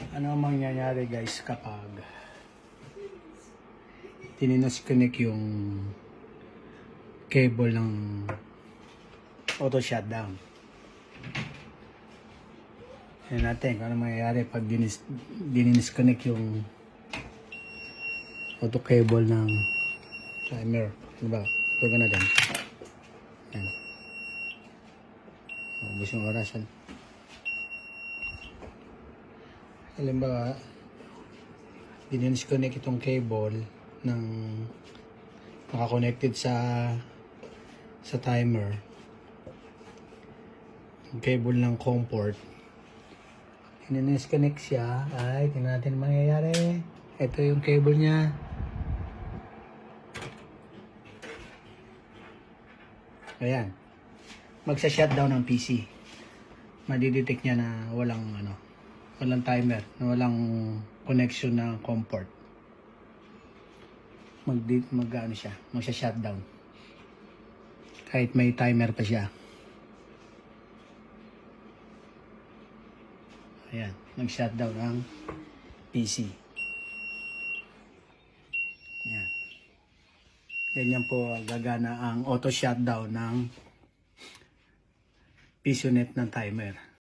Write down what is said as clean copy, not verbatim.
Ano ang mangyayari guys kapag tininosconnect yung cable ng auto shutdown? Tignan natin kung ano mangyayari pag dinisconnect yung auto cable ng timer. Ano ba? Pagka natin. Yan. Ubus yung orasan. Halimbawa, dinisconnect itong cable ng naka-connected sa timer. Yung cable ng COM port. Dinisconnect siya. Ay, tingnan natin mangyayari. Ito yung cable niya. Ayan. Magsa-shutdown ng PC. Madidetect niya na walang timer, na walang connection ng COM port. Magsa-shutdown. Kahit may timer pa siya. Ayan, nag-shutdown ang PC. Ayan. Ganyan po gagana ang auto shutdown ng PisoNet ng timer.